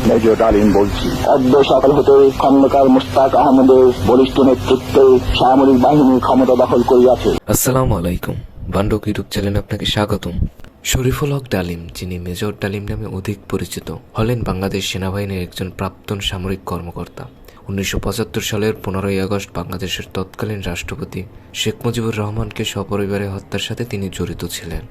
Major ডালিম বলছি, অদ্য সকাল হতে খন্দকার মুশতাক আহমদের বলিষ্ঠ নেতৃত্বে সামরিক বাহিনী ক্ষমতা দখল করিয়াছে। আসসালামু আলাইকুম। বান্ডক ইউটিউব চ্যানেলে আপনাকে স্বাগতম। শরীফুল হক ডালিম, যিনি মেজর ডালিম নামে অধিক পরিচিত, হলেন বাংলাদেশ সেনাবাহিনীর একজন প্রাক্তন সামরিক কর্মকর্তা। 1975 সালের 15ই আগস্ট বাংলাদেশের তৎকালীন রাষ্ট্রপতি শেখ মুজিবুর রহমানকে সপরিবারে হত্যার সাথে তিনি জড়িত ছিলেন।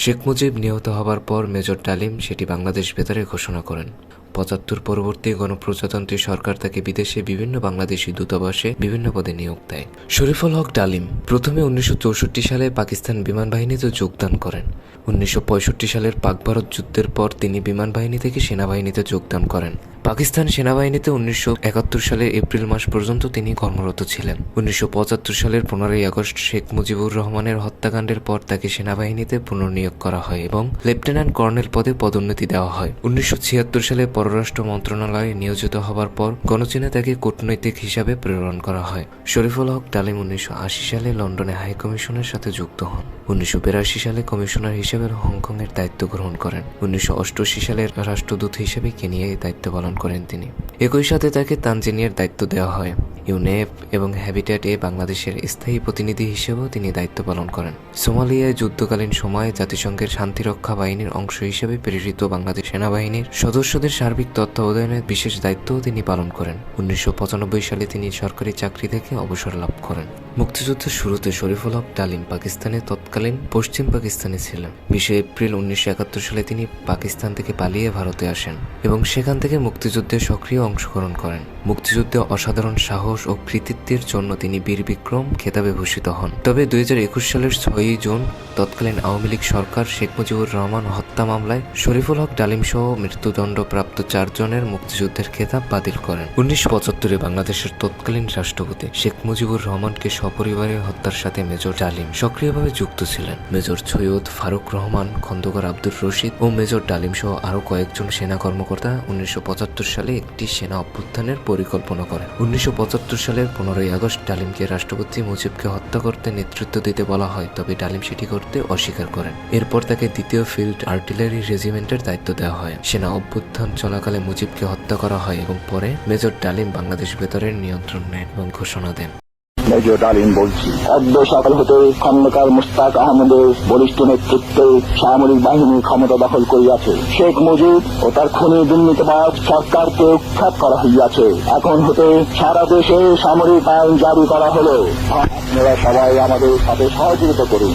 শেখ মুজিব নিহত হবার পর মেজর ডালিম সেটি বাংলাদেশ বেতারে ঘোষণা করেন। 75 পরবর্তী গণপ্রজাতন্ত্রী সরকার তাকে বিদেশে বিভিন্ন বাংলাদেশি দূতাবাসে বিভিন্ন পদে নিয়োগ দেয়। শরীফুল হক ডালিম প্রথমে 1964 সালে পাকিস্তান বিমান বাহিনীতে যোগদান করেন। 1965 সালের পাক ভারত যুদ্ধের পর তিনি বিমান বাহিনী থেকে সেনাবাহিনীতে যোগদান করেন। পাকিস্তান সেনাবাহিনীতে 1971 সালের এপ্রিল মাস পর্যন্ত তিনি কর্মরত ছিলেন। 1975 সালের 15ই আগস্ট শেখ মুজিবুর রহমানের হত্যাকাণ্ডের পর তাকে সেনাবাহিনীতে পুনর্নিয়োগ করা হয় এবং লেফটেন্যান্ট কর্নেল পদে পদোন্নতি দেওয়া হয়। 1976 সালে পররাষ্ট্র মন্ত্রণালয়ে নিয়োজিত হবার পর গণচীনে তাকে কূটনৈতিক হিসাবে প্রেরণ করা হয়। শরীফুল হক ডালিম 1980 সালে লন্ডনে হাই কমিশনের সাথে যুক্ত হন। 1982 সালে কমিশনার হিসেবে হংকংয়ের দায়িত্ব গ্রহণ করেন। 1988 সালে রাষ্ট্রদূত হিসেবে কেনিয়ায় দায়িত্ব পালন করেন তিনি। একই সাথে তাকে তানজানিয়ার দায়িত্ব দেওয়া হয়। ইউনেপ এবং হ্যাবিট্যাট-এ বাংলাদেশের স্থায়ী প্রতিনিধি হিসেবেও তিনি দায়িত্ব পালন করেন। সোমালিয়ায় যুদ্ধকালীন সময়ে জাতিসংঘের শান্তিরক্ষা বাহিনীর অংশ হিসেবে প্রেরিত বাংলাদেশ সেনাবাহিনীর সদস্যদের সার্বিক তত্ত্বাবধানের বিশেষ দায়িত্বও তিনি পালন করেন। 1995 সালে তিনি সরকারি চাকরি থেকে অবসর লাভ করেন। মুক্তিযুদ্ধের শুরুতে শরীফুল হক ডালিম পাকিস্তানের তৎকালীন পশ্চিম পাকিস্তানে ছিলেন। 20 এপ্রিল 1971 সালে তিনি পাকিস্তান থেকে পালিয়ে ভারতে আসেন এবং সেখান থেকে মুক্তিযুদ্ধে সক্রিয় অংশগ্রহণ করেন। মুক্তিযুদ্ধে অসাধারণ সাহস ও কৃতিত্বের জন্য তিনি বীর বিক্রম খেতাবে ভূষিত হন। তবে 2021 সালের 6ই জুন তৎকালীন আওয়ামী লীগ সরকার শেখ মুজিবুর রহমান হত্যা মামলায় শরীফুল হক ডালিম সহ মৃত্যুদণ্ডপ্রাপ্ত 4 জনের মুক্তিযুদ্ধের খেতাব বাতিল করেন। 1975-এ বাংলাদেশের তৎকালীন রাষ্ট্রপতি শেখ মুজিবুর রহমানকে সপরিবারে হত্যার সাথে মেজর ডালিম সক্রিয়ভাবে যুক্ত ছিলেন। মেজর সৈয়দ ফারুক রহমান, খন্দকার আব্দুর রশিদ ও মেজর ডালিম সহ আরও কয়েকজন সেনা কর্মকর্তা 1975 সালে একটি সেনা অভ্যুত্থানের পরিকল্পনা করেন। 1975 সালের 15ই আগস্ট ডালিমকে রাষ্ট্রপতি মুজিবকে হত্যা করতে নেতৃত্ব দিতে বলা হয়, তবে ডালিম সেটি করতে অস্বীকার করেন। এরপর তাকে 2য় ফিল্ড আর্টিলারি রেজিমেন্টের দায়িত্ব দেওয়া হয়। সেনা অভ্যুত্থান চলাকালে মুজিবকে হত্যা করা হয় এবং পরে মেজর ডালিম বাংলাদেশ বেতারের নিয়ন্ত্রণ নেন এবং ঘোষণা দেন। মেজর ডালিম বলছি, অদ্য সকাল হতে খন্দকার মুশতাক আহমদের বলিষ্ঠ নেতৃত্বে সামরিক বাহিনী ক্ষমতা দখল করিয়াছে। শেখ মুজিব ও তার খুনি দুর্নীতিবাজ সরকারকে উৎখাত করা হইয়াছে। এখন হতে সারা দেশে সামরিক আইন জারি করা হলো। আপনারা সবাই আমাদের সাথে সহযোগিতা করুন।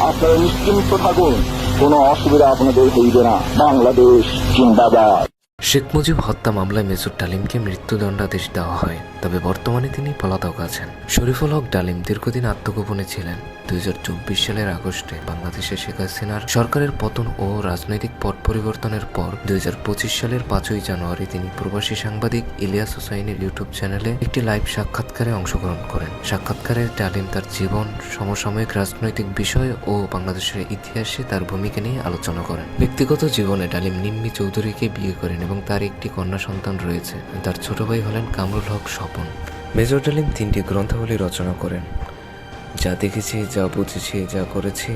আপনারা নিশ্চিন্ত থাকুন, কোনো অসুবিধা আপনাদের হইবে না। বাংলাদেশ জিন্দাবাদ। শেখ মুজিব হত্যা মামলায় মেজর ডালিমকে মৃত্যুদণ্ডাদেশ দেওয়া হয়, তবে বর্তমানে তিনি পলাতক আছেন। শরীফুল হক ডালিম দীর্ঘদিন আত্মগোপনে ছিলেন। 2024 সালের আগস্টে বাংলাদেশে শেখ হাসিনার সরকারের পতন ও রাজনৈতিক পট পরিবর্তনের পর 2025 সালের 5ই জানুয়ারি তিনি প্রবাসী সাংবাদিক ইলিয়াস হোসাইনের ইউটিউব চ্যানেলে একটি লাইভ সাক্ষাৎকারে অংশগ্রহণ করেন। সাক্ষাৎকারে ডালিম তার জীবন, সমসাময়িক রাজনৈতিক বিষয় ও বাংলাদেশের ইতিহাসে তার ভূমিকা নিয়ে আলোচনা করেন। ব্যক্তিগত জীবনে ডালিম নিম্মি চৌধুরীকে বিয়ে করেন এবং তার একটি কন্যা সন্তান রয়েছে। তার ছোট ভাই হলেন কামরুল হক স্বপন। মেজর ডালিম 3টি গ্রন্থাবলী রচনা করেন। যা দেখেছি, যা বুঝেছি, যা করেছি,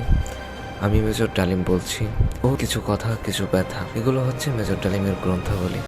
আমি মেজর ডালিম বলছি ও কিছু কথা, কিছু ব্যথা, এগুলো হচ্ছে মেজর ডালিমের গ্রন্থাবলী।